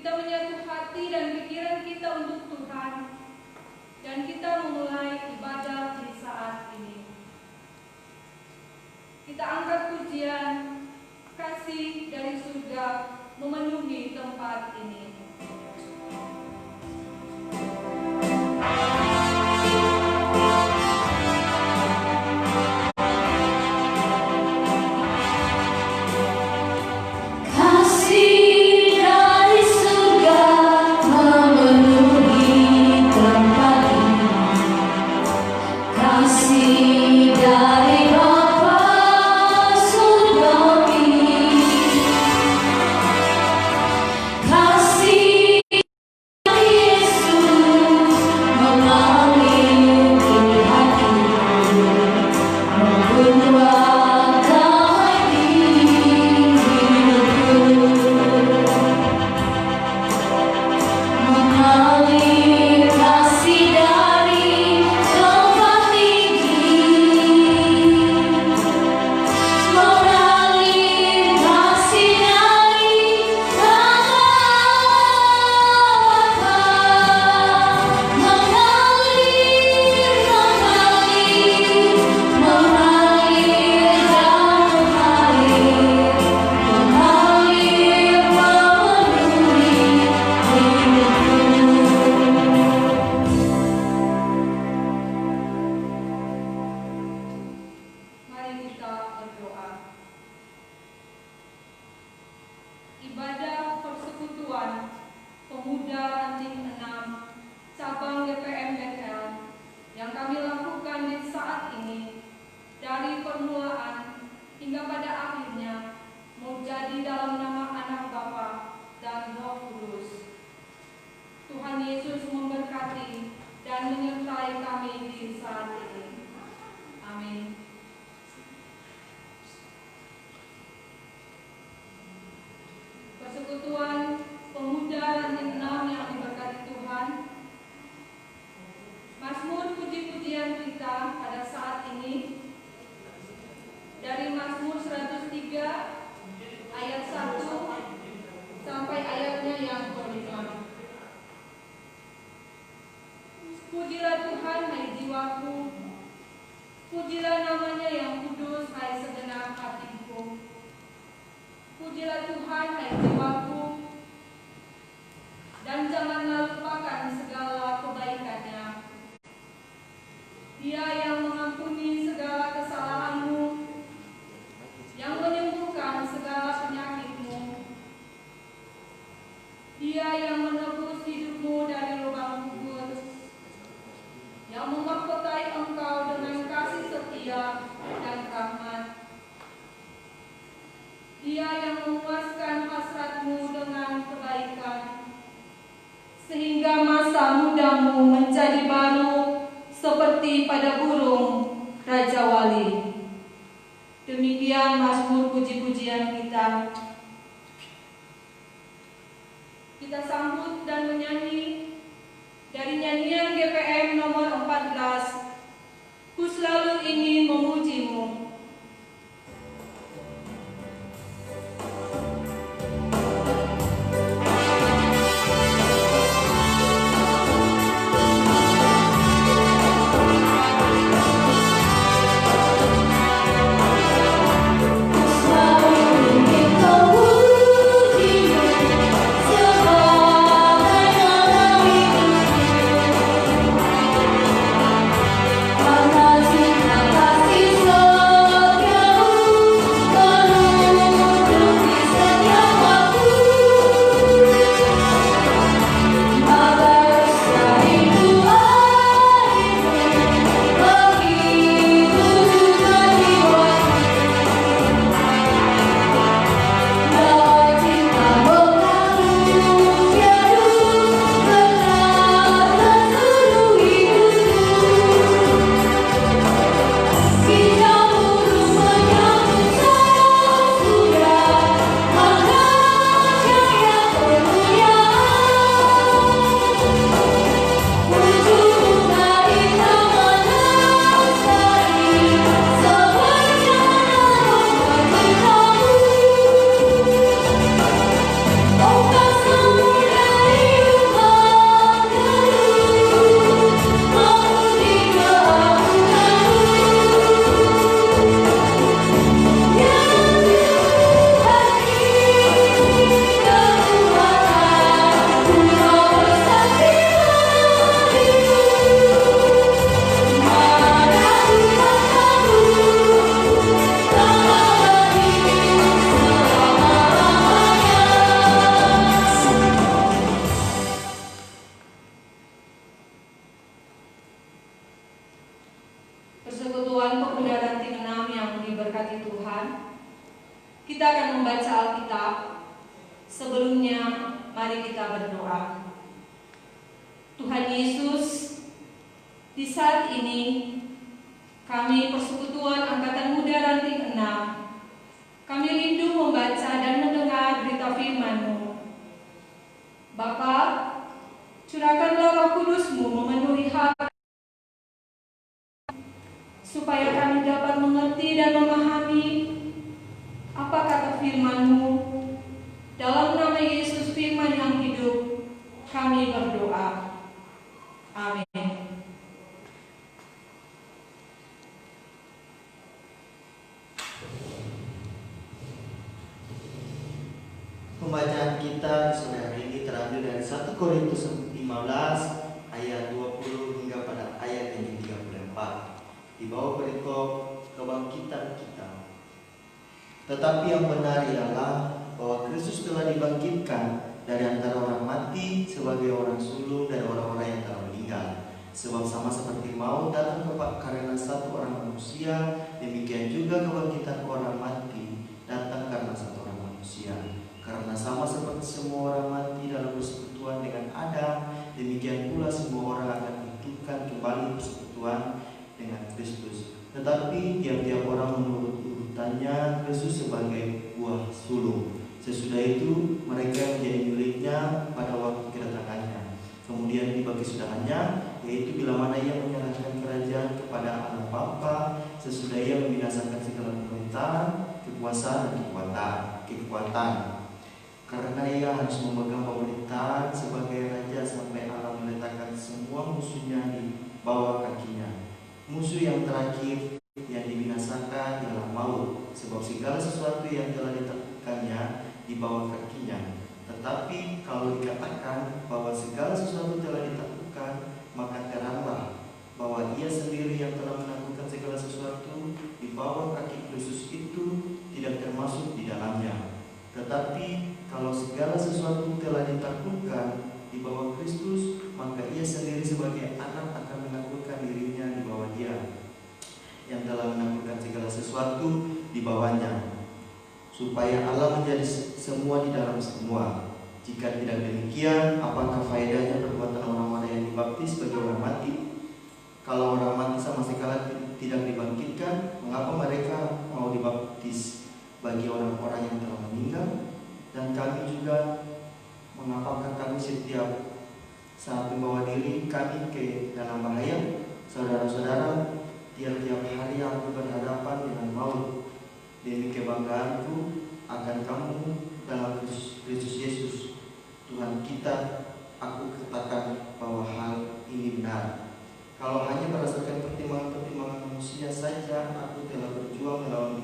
Kita menyatu hati dan pikiran kita untuk Tuhan, dan kita memulai ibadah di saat ini. Kita angkat pujian, kasih dari surga memenuhi tempat ini. Ibadah persekutuan pemuda ranting 6 cabang GPM BL yang kami lakukan di saat ini, dari permulaan hingga pada akhirnya, mau jadi dalam nama Anak Bapa dan Roh Kudus. Tuhan Yesus memberkati dan menyertai kami di saat ini. Amin. Persekutuan pemuda ranting 6 yang diberkati Tuhan, Mazmur puji-pujian kita pada saat ini dari Mazmur 103 ayat 1 sampai ayatnya yang kelima. Pujilah Tuhan, hai jiwaku, pujilah namanya yang kudus, hai segenap hatiku. Pujilah Tuhan, hai jiwaku, dan janganlah lupakan segala kebaikannya. Dia yang mengampuni segala kesalahanmu, yang menyembuhkan segala penyakitmu. Dia yang menebus hidupmu dari lubang kubur, yang memahkotai engkau dengan kasih setia dan rahmat. Dia yang memuaskan hasratmu dengan kebaikan, sehingga masa mudamu menjadi baru seperti pada burung Raja Wali. Demikian Mazmur puji-pujian kita. Kita sambut dan menyanyi dari nyanyian GPM nomor 14, Ku Selalu Ingin Memujimu. Karena cinta sebelumnya, mari kita berdoa. Tuhan Yesus, di saat ini kami Persekutuan Angkatan Muda Ranting 6, kami rindu membaca dan mendengar berita firman-Mu. Bapa, curahkanlah Roh Kudus-Mu memenuhi hati, supaya kami dapat mengerti dan memahami apa kata firman-Mu. Dalam nama Yesus firman yang hidup, kami berdoa. Amin. Pembacaan kita sore hari ini terambil dari 1 Korintus 15 ayat 20 hingga pada ayat yang ke-34. Di bawah perikop kebangkitan kita. Tetapi yang benar ialah bahwa Kristus telah dibangkitkan dari antara orang mati sebagai orang sulung dari orang-orang yang telah meninggal. Sebab sama seperti maut datang karena satu orang manusia, demikian juga kebangkitan orang mati datang karena satu orang manusia. Karena sama seperti semua orang mati dalam persekutuan dengan Adam, demikian pula semua orang akan dihidupkan kembali persekutuan dengan Kristus. Tetapi tiap-tiap orang menurut urutannya, Kristus sebagai buah sulung. Sesudah itu mereka menjadi miliknya pada waktu kedatangannya. Kemudian tiba kesudahannya, yaitu bila mana ia menyerahkan kerajaan kepada Allah Bapa, sesudah ia membinasakan segala pemerintahan, kekuasaan dan kekuatan. Karena ia harus memegang pemerintahan sebagai raja sampai Allah meletakkan semua musuhnya di bawah kakinya. Musuh yang terakhir yang dibinasakan ialah maut, sebab segala sesuatu yang telah ditakutkannya di bawah kakinya. Tetapi kalau dikatakan bahwa segala sesuatu telah ditaklukkan, maka teranglah bahwa ia sendiri yang telah menaklukkan segala sesuatu di bawah kaki Kristus itu tidak termasuk di dalamnya. Tetapi kalau segala sesuatu telah ditaklukkan di bawah Kristus, maka ia sendiri sebagai anak akan menaklukkan dirinya di bawah Dia yang telah menaklukkan segala sesuatu di bawahnya, supaya Allah menjadi semua di dalam semua. Jika tidak demikian, apakah faedahnya perbuatan orang-orang yang dibaptis bagi orang mati? Kalau orang mati sama sekali tidak dibangkitkan, mengapa mereka mau dibaptis bagi orang-orang yang telah meninggal? Dan kami juga, mengapakah kami setiap saat membawa diri kami ke dalam bahaya? Saudara-saudara, tiap-tiap hari aku berhadapan dengan maut. Demi kebanggaanku akan kamu dalam Kristus Yesus Tuhan kita, aku katakan bahwa hal ini benar. Kalau hanya berdasarkan pertimbangan-pertimbangan manusia saja aku telah berjuang melawan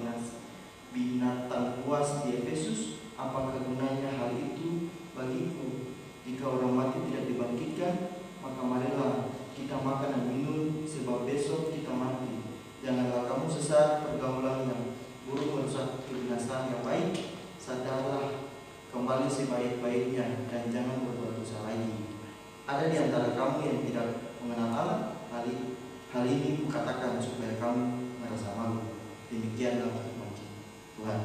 binatang buas di Efesus, apakah gunanya hal itu bagiku? Jika orang mati tidak dibangkitkan, maka marilah kita makan dan minum, sebab besok kita mati. Janganlah kamu sesat pergaulan yang buruk merusak kebinasaan yang baik. Sadarlah kembali sebaik-baiknya dan jangan berbuat dosa lagi. Ada di antara kamu yang tidak mengenal Allah. Hal ini kukatakan supaya kamu merasa malu. Demikianlah firman Tuhan.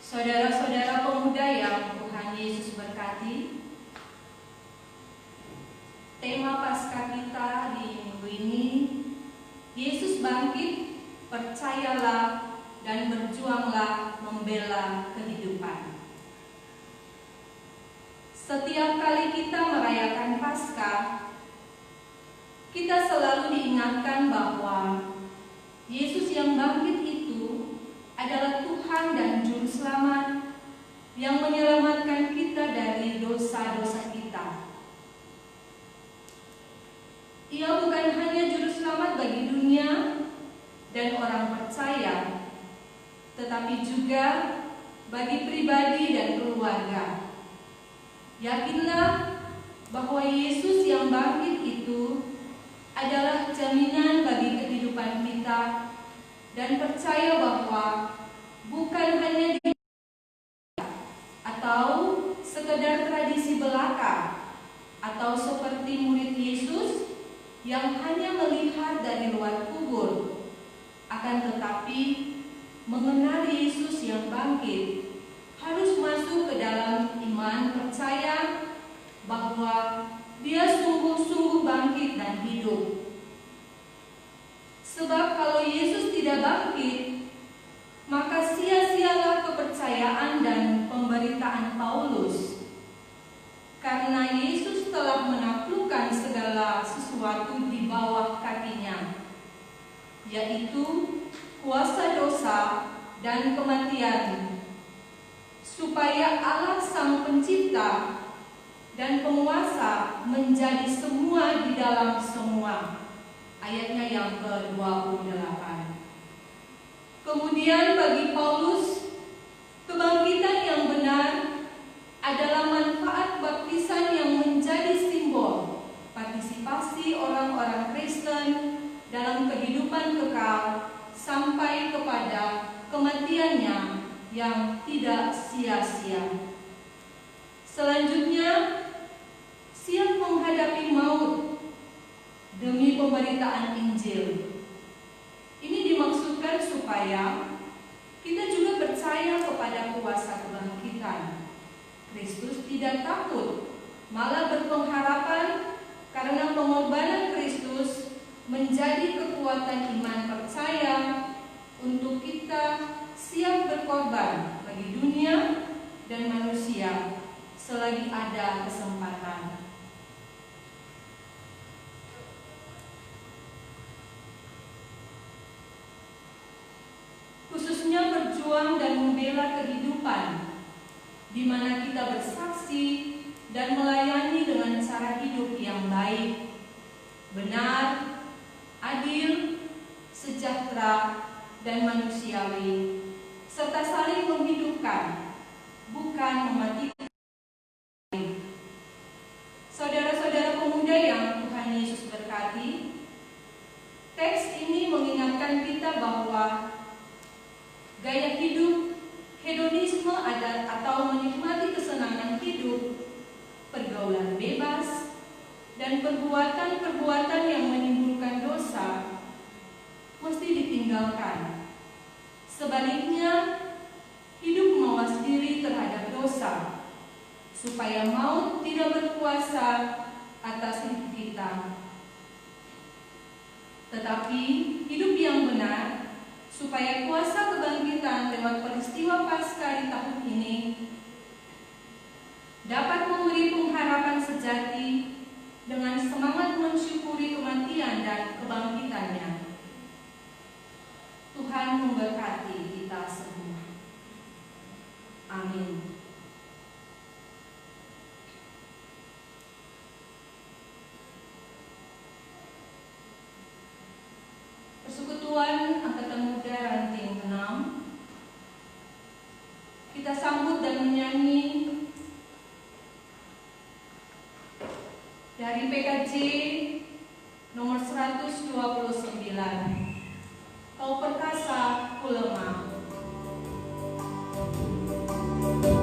Saudara, saudara-saudara pemuda yang Tuhan Yesus berkati, tema Paskah kita di minggu ini, Yesus bangkit, percayalah dan berjuanglah membela kehidupan. Setiap kali kita merayakan Paskah, kita selalu diingatkan bahwa Yesus yang bangkit itu adalah Tuhan dan Juru Selamat yang menyelamatkan kita dari dosa-dosa kita. Ia bukan hanya Juru Selamat bagi dunia dan orang percaya, tetapi juga bagi pribadi dan keluarga. Yakinlah bahwa Yesus yang bangkit itu adalah jaminan bagi kehidupan kita, dan percaya bahwa bukan hanya di atau sekedar tradisi belaka atau seperti murid Yesus yang hanya melihat dari luar kubur, akan tetapi mengenal Yesus yang bangkit, harus masuk ke dalam iman percaya bahwa Dia sungguh-sungguh bangkit dan hidup. Sebab kalau Yesus tidak bangkit, maka sia-sialah kepercayaan dan pemberitaan Paulus. Karena Yesus telah menaklukkan segala sesuatu di bawah kakinya, yaitu kuasa dosa dan kematian, supaya Allah Sang Pencipta dan Penguasa menjadi semua di dalam semua. Ayatnya yang ke-28. Kemudian bagi Paulus, kebangkitan yang benar adalah manfaat baptisan yang menjadi simbol partisipasi orang-orang Kristen dalam kehidupan kekal sampai kepada kematiannya yang tidak sia-sia. Selanjutnya, siap menghadapi maut demi pemberitaan Injil. Ini dimaksudkan supaya kita juga percaya kepada kuasa kebangkitan. Kristus tidak takut, malah berpengharapan karena pengorbanan Kristus menjadi kekuatan iman percaya untuk kita siap berkorban bagi dunia dan manusia selagi ada kesempatan. Khususnya berjuang dan membela kehidupan, di mana kita bersaksi dan melayani dengan cara hidup yang baik, benar, adil, sejahtera, dan manusiawi, serta saling menghidupkan, bukan mematikan. Saudara-saudara pemuda yang Tuhan Yesus berkati, teks ini mengingatkan kita bahwa gaya hidup hedonisme atau menikmati kesenangan hidup, pergaulan bebas, dan perbuatan-perbuatan yang menimbulkan dosa mesti ditinggalkan. Sebaliknya, hidup mawas diri terhadap dosa, supaya maut tidak berkuasa atas hidup kita. Tetapi hidup yang benar, supaya kuasa kebangkitan lewat peristiwa Paskah di tahun ini dapat memberi pengharapan sejati dengan semangat mensyukuri kematian dan kebangkitannya. Tuhan memberkati kita semua. Amin. Persekutuan Angkatan Muda Ranting 6, kita sambut dan menyanyi dari PKJ nomor 129, Kau Perkasa Ku Lemah. Kau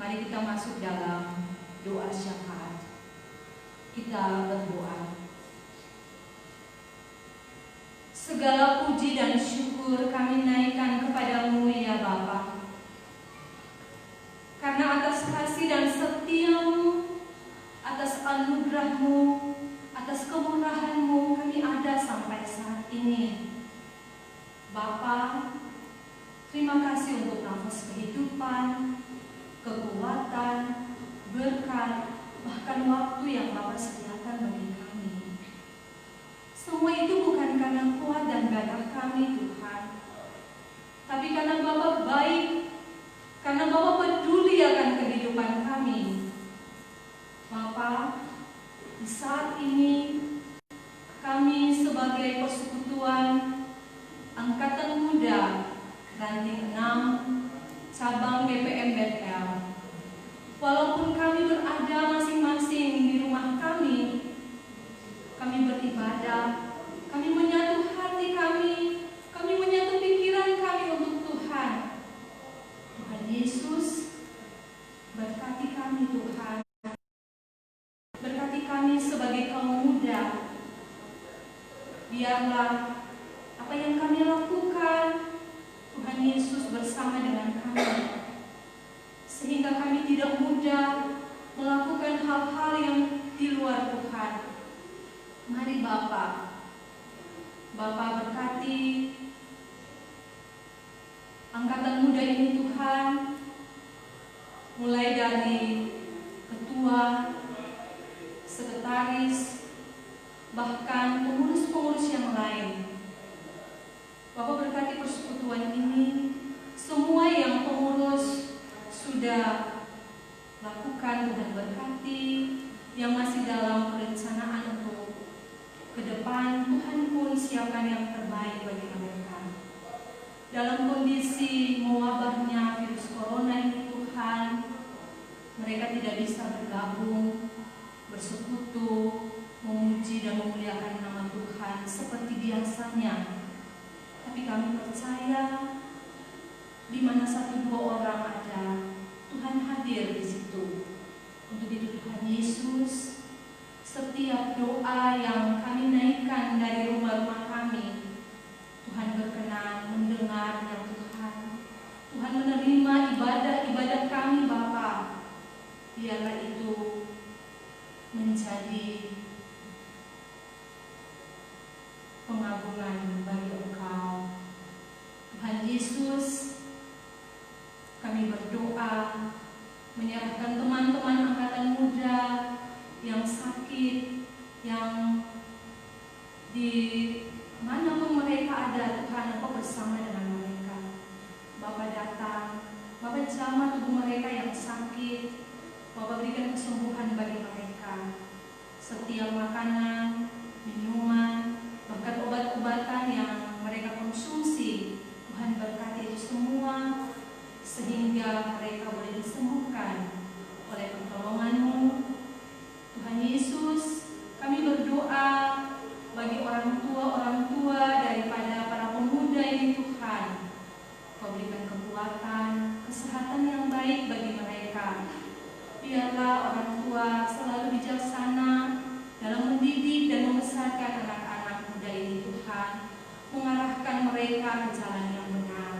Mari kita masuk dalam doa syafaat. Kita berdoa. Segala puji dan syukur kami naikkan kepadamu ya Bapa. Karena atas kasih dan setiamu, atas anugerahmu, atas kemurahanmu kami ada sampai saat ini. Bapa, terima kasih untuk nafas kehidupan, kekuatan, berkat, bahkan waktu yang Bapa sediakan bagi kami. Semua itu bukan karena kuat dan gagah kami Tuhan, tapi karena Bapa baik, karena Bapa peduli akan kehidupan kami. Bapa, di saat ini kami sebagai persekutuan Angkatan Muda Ranting 6 cabang BPM Betel, walaupun kami berada masing-masing di rumah kami beribadah, kami menyatu hati kami menyatu pikiran kami untuk Tuhan. Tuhan Yesus, berkati kami Tuhan. Berkati kami sebagai kaum muda. Biarlah apa yang kami lakukan, Tuhan Yesus bersama dengan kami, sehingga kami tidak mudah melakukan hal-hal yang di luar Tuhan. Mari Bapa berkati angkatan muda ini Tuhan, mulai dari ketua, sekretaris, bahkan pengurus-pengurus yang lain. Bapak berkati persekutuan ini, semua yang pengurus sudah lakukan, Tuhan berkati, yang masih dalam perencanaan untuk ke depan, Tuhan pun siapkan yang terbaik bagi mereka. Dalam kondisi mewabahnya virus corona ini Tuhan, mereka tidak bisa bergabung, bersekutu, memuji dan memuliakan nama Tuhan seperti biasanya. Tapi kami percaya di mana 1-2 orang ada, Tuhan hadir di situ. Untuk itu Tuhan Yesus, setiap doa yang kami naikkan dari rumah-rumah kami, Tuhan berkenan mendengarnya Tuhan. Tuhan menerima ibadah-ibadah kami Bapa. Biarlah itu menjadi pengagungan bagi Engkau. Tuhan Yesus, kami berdoa menyerahkan teman-teman angkatan muda yang sakit, yang di manapun mereka ada, Tuhan Engkau bersama dengan mereka. Bapa datang, Bapa jamah tubuh mereka yang sakit, Bapa berikan kesembuhan bagi mereka. Setiap makanan, minuman, bahkan obat-obatan yang mereka konsumsi, Tuhan berkati itu semua, sehingga mereka boleh disembuhkan oleh pertolongan-Mu. Tuhan Yesus, kami berdoa bagi orang tua daripada para pemuda ini Tuhan. Kau berikan kekuatan, kesehatan yang baik bagi mereka. Biarlah orang tua selalu bijaksana dalam mendidik dan membesarkan anak-anak muda ini Tuhan, mengarahkan mereka ke jalan yang benar.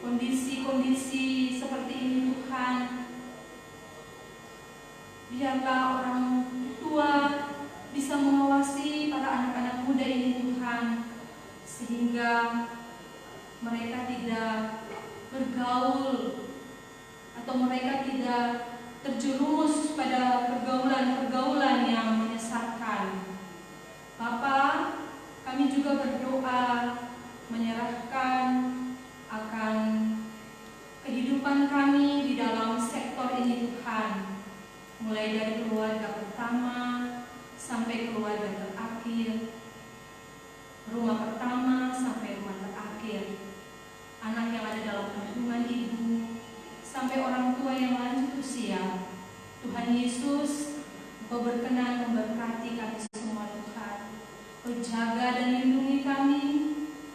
Kondisi-kondisi seperti ini Tuhan, biarlah orang tua bisa mengawasi para anak-anak muda ini Tuhan, sehingga mereka tidak bergaul atau mereka tidak terjerumus pada pergaulan-pergaulan yang menyesatkan. Bapa, kami juga berdoa menyerahkan akan kehidupan kami di dalam sektor ini Tuhan, mulai dari keluarga pertama sampai keluarga terakhir, rumah pertama sampai rumah terakhir, anak yang ada dalam kandungan ibu sampai orang tua yang lanjut usia. Tuhan Yesus, Engkau berkenan memberkati kami semua Tuhan. Kau jaga dan lindungi kami.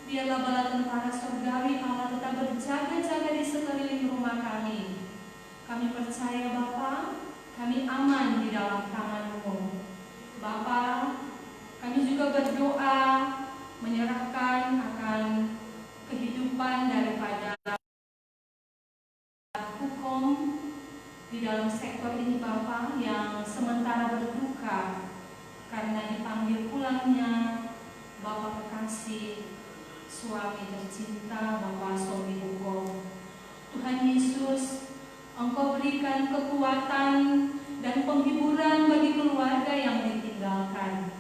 Biarlah bala tentara surgawi Allah tetap berjaga-jaga di sekeliling rumah kami. Kami percaya Bapa, kami aman di dalam tangan-Mu. Bapa, kami juga berdoa menyerahkan akan kehidupan daripada hukum di dalam sektor ini Bapa yang sementara berduka karena dipanggil pulangnya Bapa kekasih, suami tercinta Bapak Sobi Hukum. Tuhan Yesus, Engkau berikan kekuatan dan penghiburan bagi keluarga yang ditinggalkan.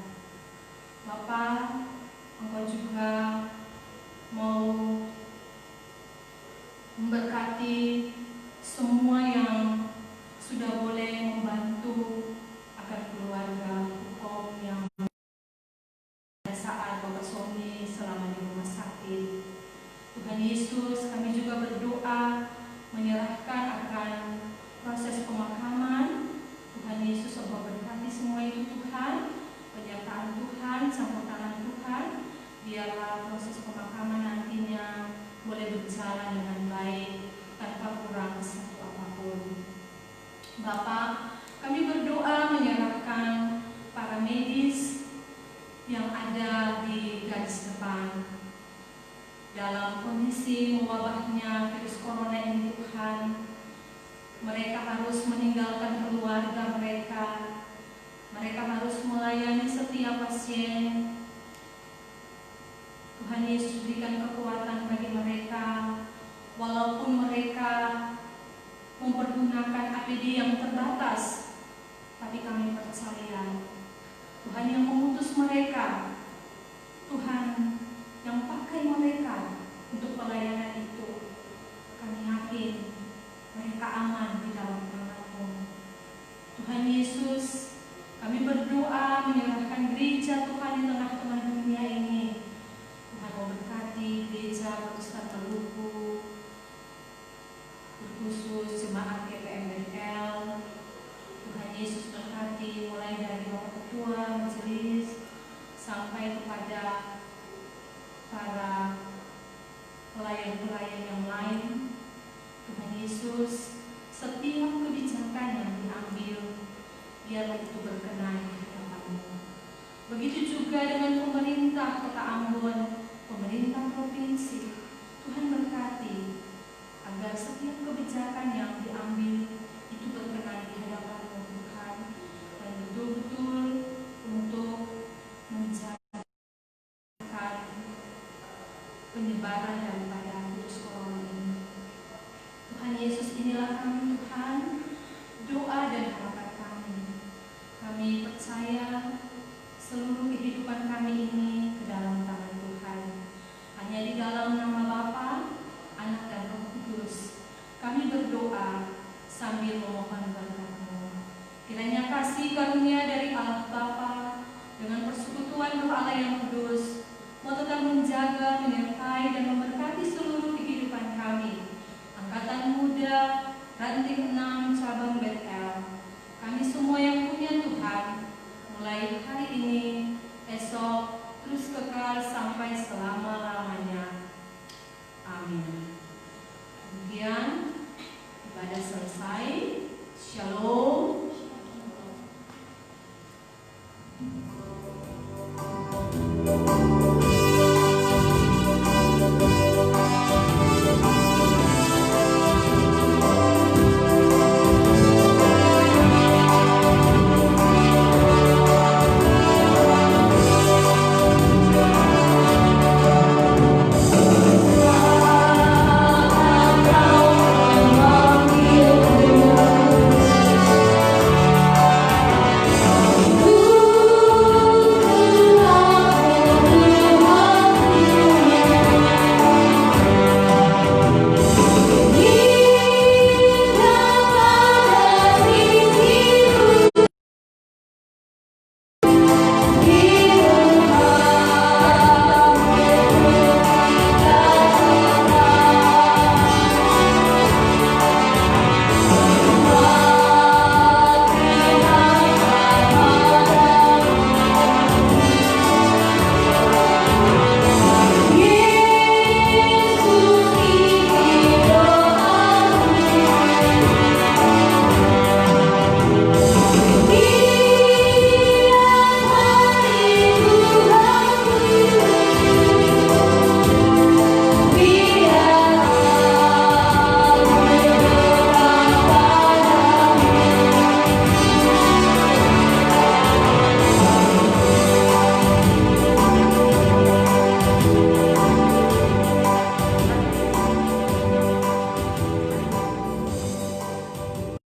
Bapa, Engkau juga mau memberkati semua yang sudah boleh membantu agar keluarga hukum yang pada saat Bapak Sony selama di rumah sakit. Tuhan Yesus, kami juga berdoa menyerahkan akan proses pemakaman. Tuhan Yesus, Engkau berkati semua itu Tuhan, penyertaan Tuhan, campur tangan Tuhan, biarlah proses pemakaman nantinya boleh berjalan dengan baik tanpa kurang satu apapun. Bapak, kami berdoa menyerahkan para medis yang ada di garis depan dalam kondisi mewabahnya virus corona ini Tuhan. Mereka harus meninggalkan keluarga mereka. Mereka harus melayani setiap pasien. Tuhan Yesus berikan kekuatan bagi mereka, walaupun mereka mempergunakan APD yang terbatas, tapi kami percaya Tuhan yang mengutus mereka, Tuhan yang pakai mereka untuk pelayanan itu. Kami yakin mereka aman di dalam tangan-Mu. Tuhan Yesus, kami berdoa menyerahkan gereja Tuhan di tengah-tengah dunia ini. Tuhan memberkati gereja Protestan Maluku, khusus jemaat GPM Bethel. Tuhan Yesus berkati mulai dari Bapak Ketua Majelis sampai kepada para pelayan-pelayan yang lain. Tuhan Yesus, setiap kebijakan yang diambil, biarlah itu berkenan di hadapan-Mu. Begitu juga dengan pemerintah Kota Ambon, pemerintah provinsi. Tuhan berkati agar setiap kebijakan yang diambil itu berkenan di hadapan-Mu Tuhan, dan betul-betul untuk menjaga penyebaran daripada virus corona ini. Tuhan Yesus, inilah kami Tuhan, doa dan harapan kami. Kami percaya seluruh kehidupan kami ini ke dalam tangan Tuhan. Hanya di dalam nama Bapa, Anak dan Roh Kudus kami berdoa sambil memohon berkat-Mu. Kiranya kasih karunia dari Allah Bapa dengan persekutuan Roh Allah yang kudus mau tetap menjaga, menyertai, dan memberkati seluruh kehidupan kami. Angkatan Muda, Ranting 6, Cabang Bethel. Kami semua yang punya Tuhan, mulai hari ini, esok, terus kekal sampai selama-lamanya. Amin. Kemudian, ibadah selesai. Shalom.